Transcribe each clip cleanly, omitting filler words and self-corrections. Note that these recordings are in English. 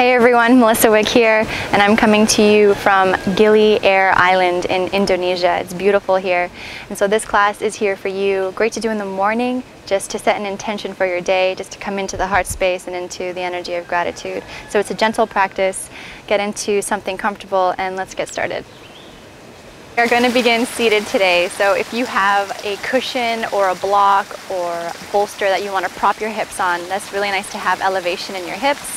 Hey everyone, Melissa Wick here, and I'm coming to you from Gili Air Island in Indonesia. It's beautiful here, and so this class is here for you. Great to do in the morning, just to set an intention for your day, just to come into the heart space and into the energy of gratitude. So it's a gentle practice. Get into something comfortable and let's get started. We're going to begin seated today, so if you have a cushion or a block or a bolster that you want to prop your hips on, that's really nice to have elevation in your hips.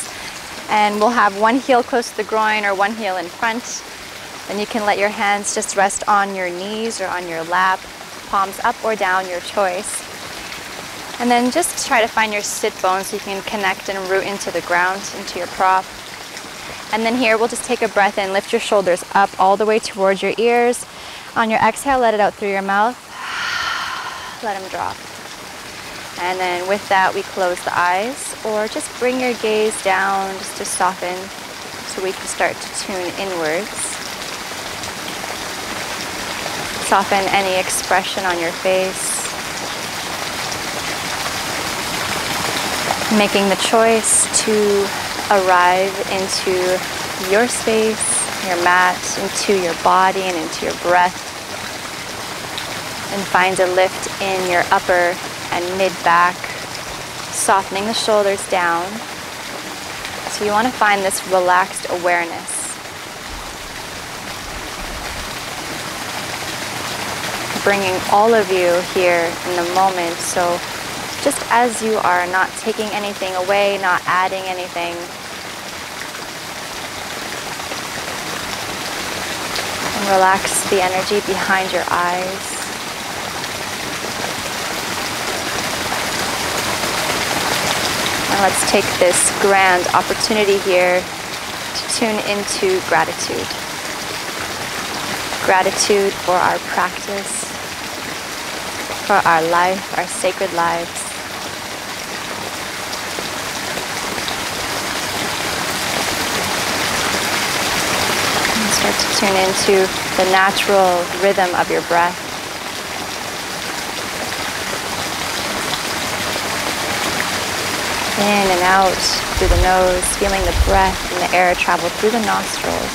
And we'll have one heel close to the groin or one heel in front. Then you can let your hands just rest on your knees or on your lap, palms up or down, your choice. And then just try to find your sit bones so you can connect and root into the ground, into your prop. And then here we'll just take a breath in, lift your shoulders up all the way towards your ears. On your exhale, let it out through your mouth. Let them drop. And then with that, we close the eyes, or just bring your gaze down just to soften so we can start to tune inwards. Soften any expression on your face. Making the choice to arrive into your space, your mat, into your body and into your breath. And find a lift in your upper and mid-back, softening the shoulders down. So you want to find this relaxed awareness. Bringing all of you here in the moment, so just as you are, not taking anything away, not adding anything. And relax the energy behind your eyes. And let's take this grand opportunity here to tune into gratitude. Gratitude for our practice, for our life, our sacred lives. And start to tune into the natural rhythm of your breath. In and out through the nose, feeling the breath and the air travel through the nostrils.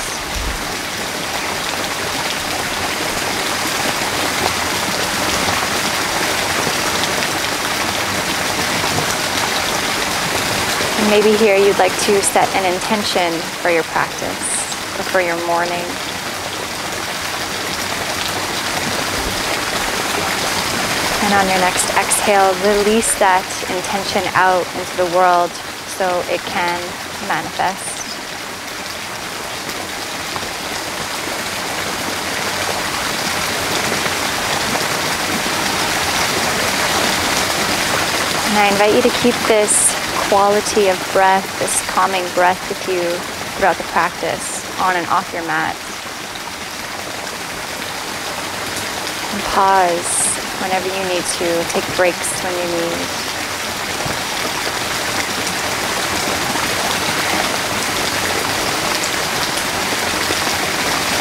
And maybe here you'd like to set an intention for your practice or for your morning. And on your next exhale, release that intention out into the world so it can manifest. And I invite you to keep this quality of breath, this calming breath with you throughout the practice, on and off your mat. And pause whenever you need to, take breaks when you need.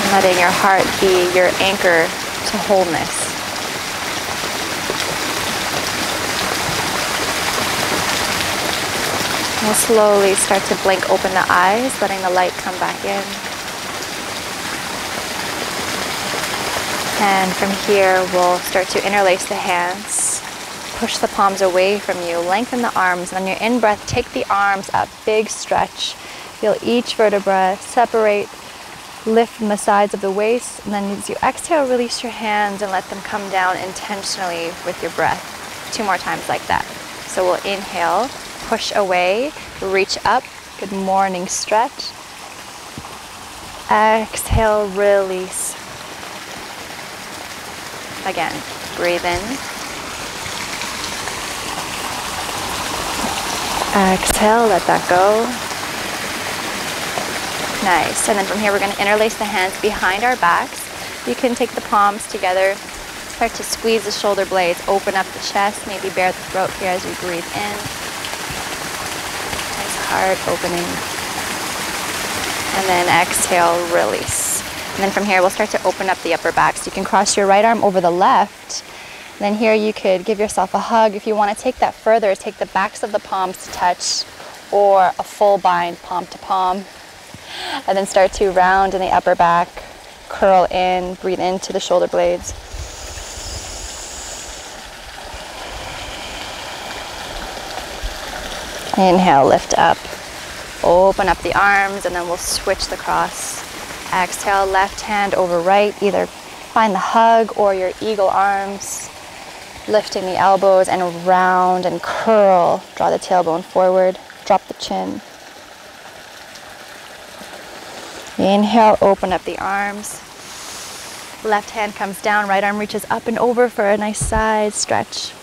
And letting your heart be your anchor to wholeness. We'll slowly start to blink open the eyes, letting the light come back in. And from here, we'll start to interlace the hands, push the palms away from you, lengthen the arms, and on your in-breath, take the arms up, big stretch. Feel each vertebra separate, lift from the sides of the waist, and then as you exhale, release your hands and let them come down intentionally with your breath. 2 more times like that. So we'll inhale, push away, reach up, good morning stretch. Exhale, release. Again, breathe in. Exhale, let that go. Nice. And then from here, we're going to interlace the hands behind our backs. You can take the palms together, start to squeeze the shoulder blades, open up the chest, maybe bare the throat here as we breathe in. Nice heart opening. And then exhale, release. And then from here, we'll start to open up the upper back. So you can cross your right arm over the left. And then here you could give yourself a hug. If you want to take that further, take the backs of the palms to touch. or a full bind, palm to palm. And then start to round in the upper back, curl in, breathe into the shoulder blades. Inhale, lift up, open up the arms, and then we'll switch the cross. Exhale, left hand over right, either find the hug or your eagle arms, lifting the elbows and round and curl. Draw the tailbone forward, drop the chin. Inhale, open up the arms. Left hand comes down, right arm reaches up and over for a nice side stretch.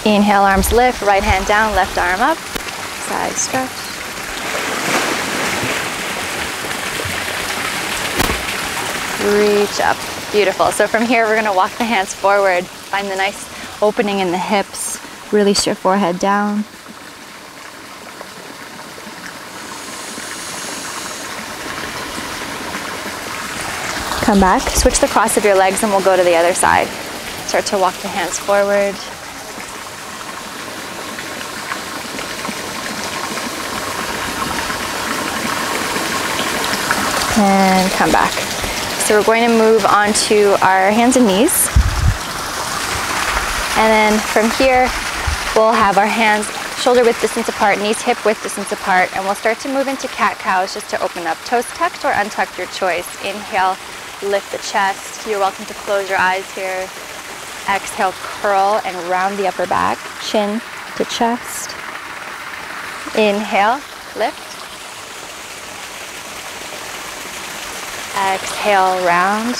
Inhale, arms lift, right hand down, left arm up, side stretch. Reach up, beautiful. So from here, we're gonna walk the hands forward, find the nice opening in the hips, release your forehead down. Come back, switch the cross of your legs and we'll go to the other side. Start to walk the hands forward. And come back. So we're going to move on to our hands and knees. And then from here, we'll have our hands shoulder width distance apart, knees hip width distance apart, and we'll start to move into cat-cows just to open up. Toes tucked or untucked, your choice. Inhale, lift the chest. You're welcome to close your eyes here. Exhale, curl and round the upper back, chin to chest. Inhale, lift. Exhale, round.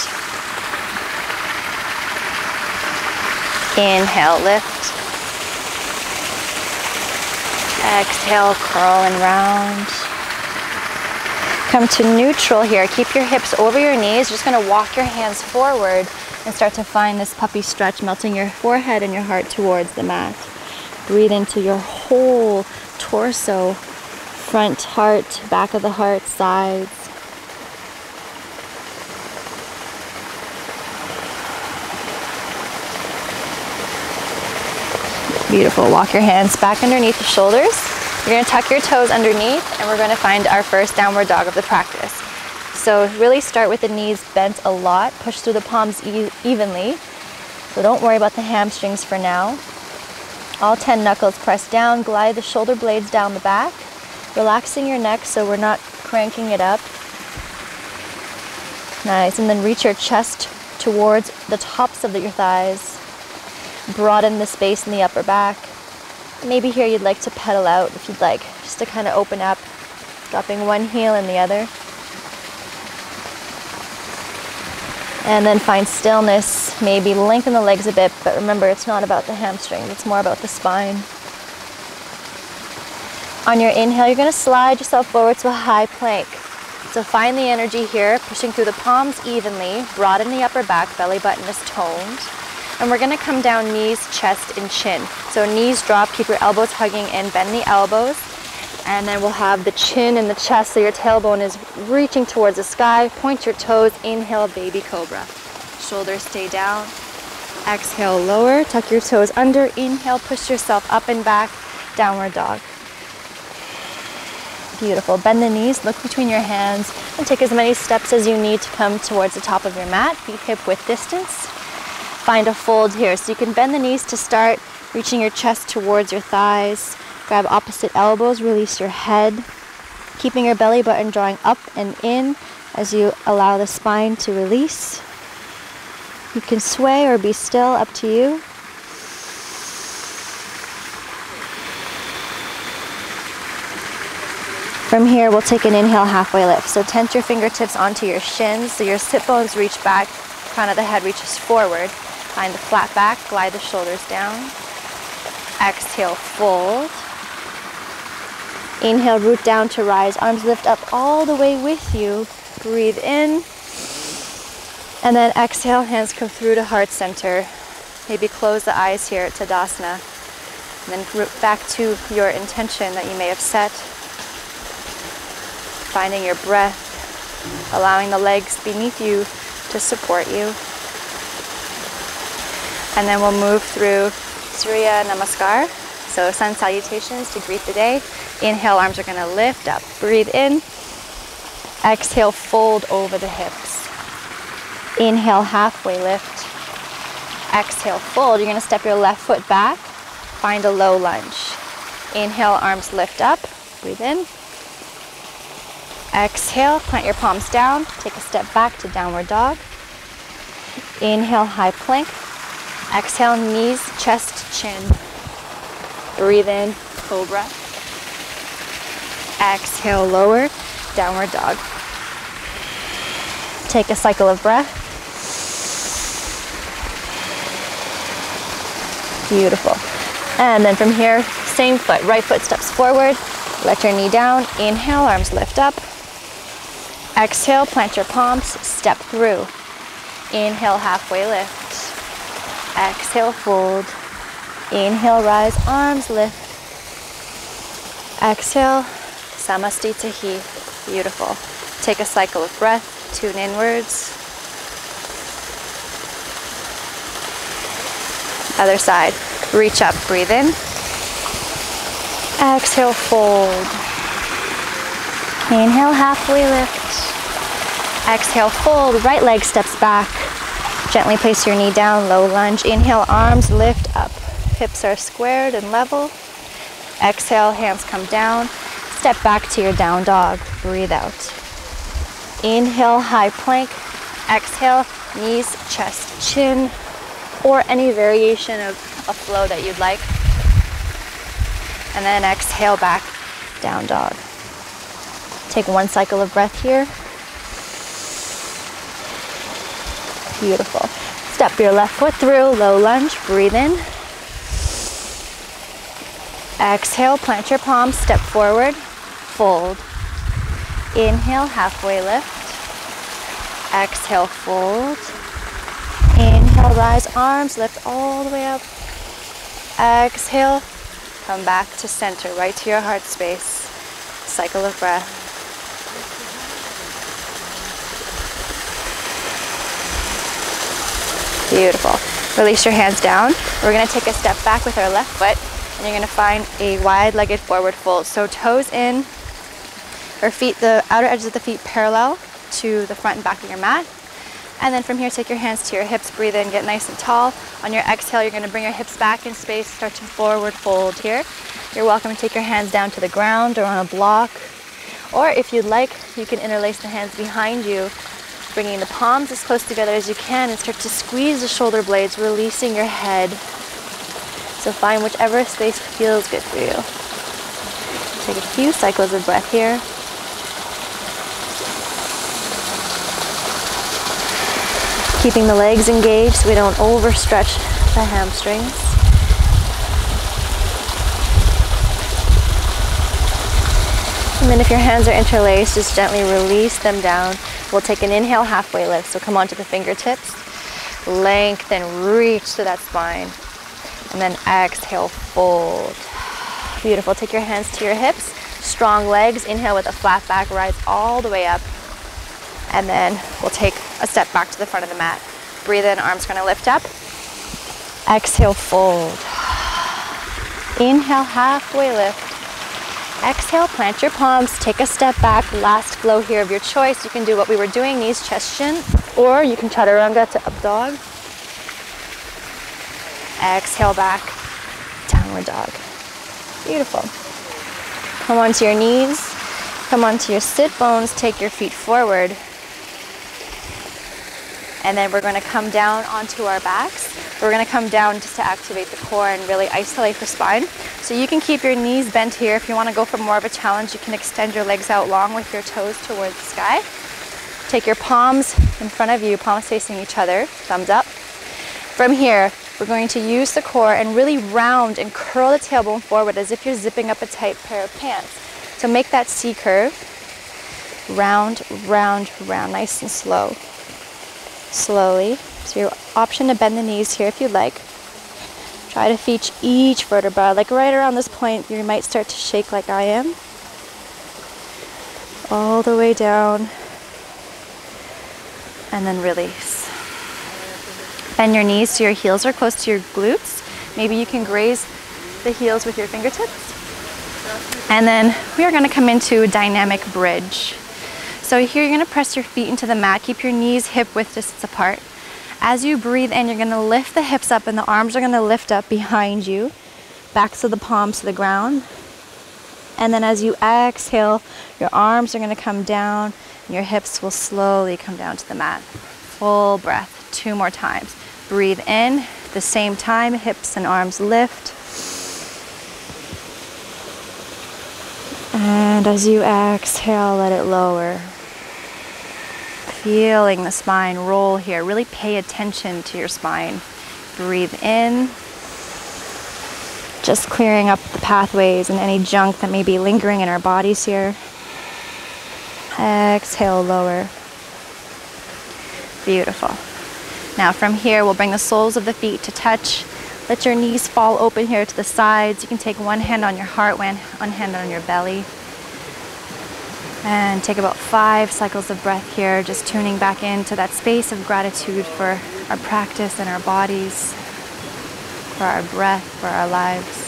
Inhale, lift. Exhale, curl and round. Come to neutral here. Keep your hips over your knees. You're just going to walk your hands forward and start to find this puppy stretch, melting your forehead and your heart towards the mat. Breathe into your whole torso, front heart, back of the heart, sides. Beautiful. Walk your hands back underneath the shoulders. You're going to tuck your toes underneath, and we're going to find our first downward dog of the practice. So really start with the knees bent a lot. Push through the palms evenly. So don't worry about the hamstrings for now. All 10 knuckles press down. Glide the shoulder blades down the back, relaxing your neck so we're not cranking it up. Nice. And then reach your chest towards the tops of your thighs. Broaden the space in the upper back. Maybe here you'd like to pedal out if you'd like, just to kind of open up, dropping one heel and the other. And then find stillness, maybe lengthen the legs a bit, but remember it's not about the hamstrings, it's more about the spine. On your inhale, you're going to slide yourself forward to a high plank. So find the energy here, pushing through the palms evenly, broaden the upper back, belly button is toned. And we're going to come down knees, chest, and chin. So knees drop, keep your elbows hugging in, bend the elbows. And then we'll have the chin and the chest, so your tailbone is reaching towards the sky. Point your toes, inhale, baby cobra. Shoulders stay down. Exhale, lower, tuck your toes under. Inhale, push yourself up and back, downward dog. Beautiful. Bend the knees, look between your hands, and take as many steps as you need to come towards the top of your mat. Feet hip width distance. Find a fold here. So you can bend the knees to start, reaching your chest towards your thighs. Grab opposite elbows, release your head. Keeping your belly button drawing up and in as you allow the spine to release. You can sway or be still, up to you. From here, we'll take an inhale, halfway lift. So tent your fingertips onto your shins, so your sit bones reach back, crown of the head reaches forward. Find the flat back, glide the shoulders down. Exhale, fold. Inhale, root down to rise. Arms lift up all the way with you. Breathe in. And then exhale, hands come through to heart center. Maybe close the eyes here at Tadasana. And then root back to your intention that you may have set. Finding your breath, allowing the legs beneath you to support you. And then we'll move through Surya Namaskar. So Sun Salutations to greet the day. Inhale, arms are gonna lift up. Breathe in. Exhale, fold over the hips. Inhale, halfway lift. Exhale, fold. You're gonna step your left foot back. Find a low lunge. Inhale, arms lift up. Breathe in. Exhale, plant your palms down. Take a step back to downward dog. Inhale, high plank. Exhale, knees, chest, chin. Breathe in, cobra. Exhale, lower, downward dog. Take a cycle of breath. Beautiful. And then from here, same foot, right foot steps forward. Let your knee down. Inhale, arms lift up. Exhale, plant your palms, step through. Inhale, halfway lift. Exhale, fold. Inhale, rise, arms lift. Exhale, Samastitahi. Beautiful. Take a cycle of breath, tune inwards. Other side. Reach up, breathe in. Exhale, fold. Inhale, halfway lift. Exhale, fold. Right leg steps back. Gently place your knee down, low lunge. Inhale, arms lift up. Hips are squared and level. Exhale, hands come down. Step back to your down dog. Breathe out. Inhale, high plank. Exhale, knees, chest, chin, or any variation of a flow that you'd like. And then exhale back, down dog. Take one cycle of breath here. Beautiful. Step your left foot through, low lunge, breathe in. Exhale, plant your palms, step forward, fold. Inhale, halfway lift. Exhale, fold. Inhale, rise, arms lift all the way up. Exhale, come back to center, right to your heart space. Cycle of breath. Beautiful. Release your hands down. We're going to take a step back with our left foot, and you're going to find a wide-legged forward fold. So toes in, or feet, the outer edges of the feet parallel to the front and back of your mat. And then from here, take your hands to your hips, breathe in, get nice and tall. On your exhale, you're going to bring your hips back in space, start to forward fold here. You're welcome to take your hands down to the ground or on a block. Or if you'd like, you can interlace the hands behind you, bringing the palms as close together as you can and start to squeeze the shoulder blades, releasing your head. So find whichever space feels good for you. Take a few cycles of breath here. Keeping the legs engaged so we don't overstretch the hamstrings. And then if your hands are interlaced, just gently release them down. We'll take an inhale, halfway lift. So come onto the fingertips. Lengthen, reach to that spine. And then exhale, fold. Beautiful. Take your hands to your hips. Strong legs. Inhale with a flat back, rise all the way up. And then we'll take a step back to the front of the mat. Breathe in, arms gonna lift up. Exhale, fold. Inhale, halfway lift. Exhale, plant your palms, take a step back. Last flow here of your choice. You can do what we were doing, knees, chest, shin, or you can chaturanga to up dog. Exhale back, downward dog. Beautiful. Come onto your knees, come onto your sit bones, take your feet forward. And then we're going to come down onto our backs. We're going to come down just to activate the core and really isolate the spine. So you can keep your knees bent here. If you want to go for more of a challenge, you can extend your legs out long with your toes towards the sky. Take your palms in front of you, palms facing each other, thumbs up. From here, we're going to use the core and really round and curl the tailbone forward as if you're zipping up a tight pair of pants. So make that C curve. Round, round, round, nice and slow. Slowly. So your option to bend the knees here if you'd like. Try to feature each vertebra. Like right around this point, you might start to shake like I am. All the way down. And then release. Bend your knees so your heels are close to your glutes. Maybe you can graze the heels with your fingertips. And then we are going to come into a dynamic bridge. So here you're going to press your feet into the mat. Keep your knees hip width distance apart. As you breathe in, you're going to lift the hips up and the arms are going to lift up behind you. Backs of the palms to the ground. And then as you exhale, your arms are going to come down and your hips will slowly come down to the mat. Full breath. 2 more times. Breathe in. At the same time, hips and arms lift. And as you exhale, let it lower. Feeling the spine roll here. Really pay attention to your spine. Breathe in. Just clearing up the pathways and any junk that may be lingering in our bodies here. Exhale, lower. Beautiful. Now from here, we'll bring the soles of the feet to touch. Let your knees fall open here to the sides. You can take one hand on your heart, one hand on your belly. And take about 5 cycles of breath here, just tuning back into that space of gratitude for our practice and our bodies, for our breath, for our lives.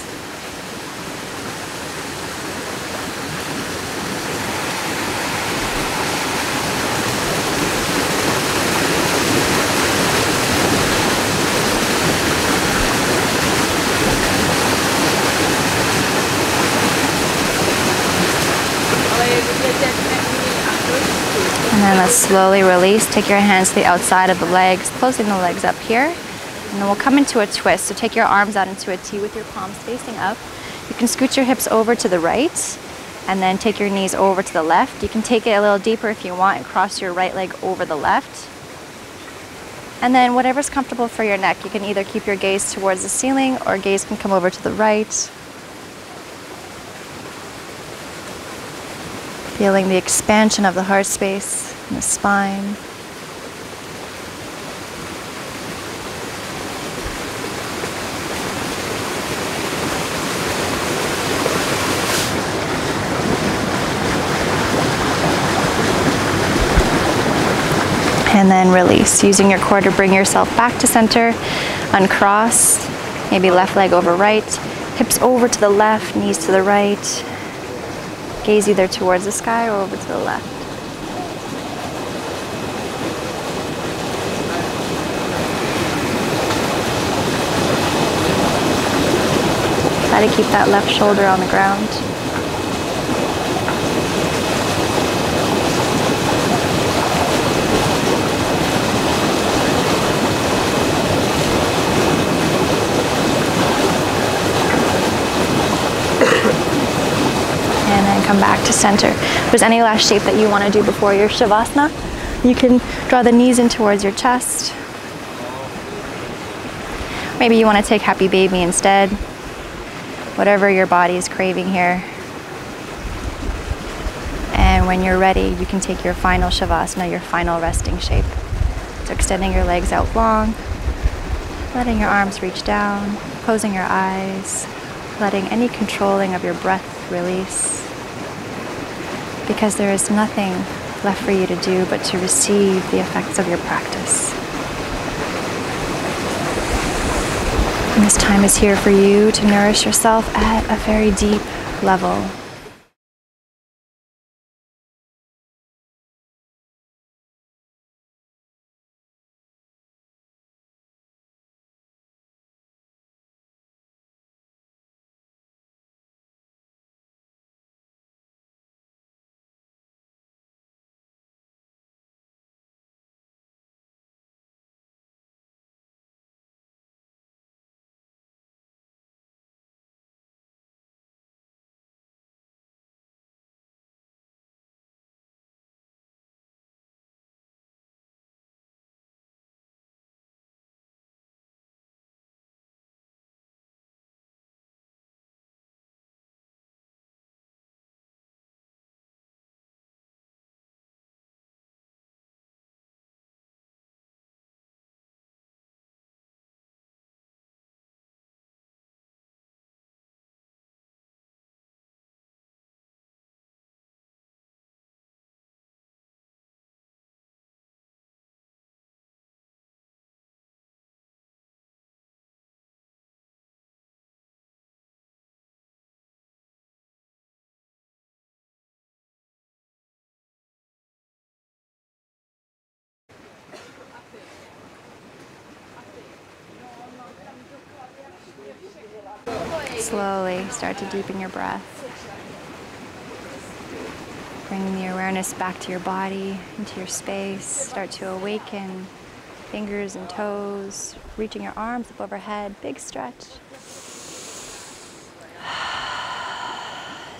And then let's slowly release. Take your hands to the outside of the legs, closing the legs up here. And then we'll come into a twist. So take your arms out into a T with your palms facing up. You can scoot your hips over to the right and then take your knees over to the left. You can take it a little deeper if you want and cross your right leg over the left. And then whatever's comfortable for your neck, you can either keep your gaze towards the ceiling or gaze can come over to the right. Feeling the expansion of the heart space and the spine. And then release, using your core to bring yourself back to center. Uncross, maybe left leg over right, hips over to the left, knees to the right. Gaze either towards the sky or over to the left. Try to keep that left shoulder on the ground. And then come back to center. If there's any last shape that you want to do before your Shavasana, you can draw the knees in towards your chest. Maybe you want to take Happy Baby instead. Whatever your body is craving here. And when you're ready, you can take your final Shavasana, your final resting shape. So extending your legs out long, letting your arms reach down, closing your eyes, letting any controlling of your breath release. Because there is nothing left for you to do but to receive the effects of your practice. And this time is here for you to nourish yourself at a very deep level. Slowly start to deepen your breath. Bringing the awareness back to your body, into your space. Start to awaken fingers and toes, reaching your arms up overhead. Big stretch.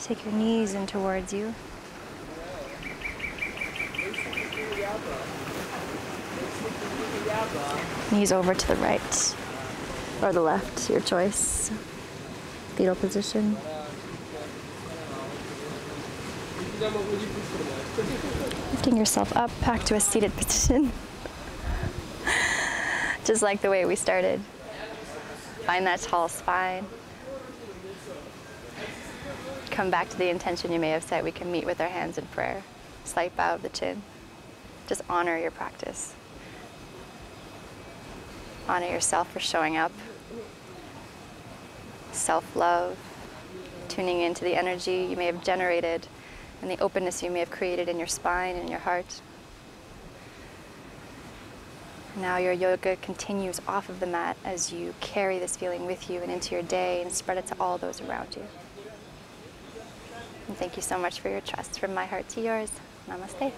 Take your knees in towards you. Knees over to the right or the left, your choice. Fetal position. Lifting yourself up back to a seated position. Just like the way we started. Find that tall spine. Come back to the intention you may have set. We can meet with our hands in prayer. Slight bow of the chin. Just honor your practice. Honor yourself for showing up. Self-love. Tuning into the energy you may have generated and the openness you may have created in your spine and your heart. Now your yoga continues off of the mat as you carry this feeling with you and into your day and spread it to all those around you. And thank you so much for your trust. From my heart to yours. Namaste.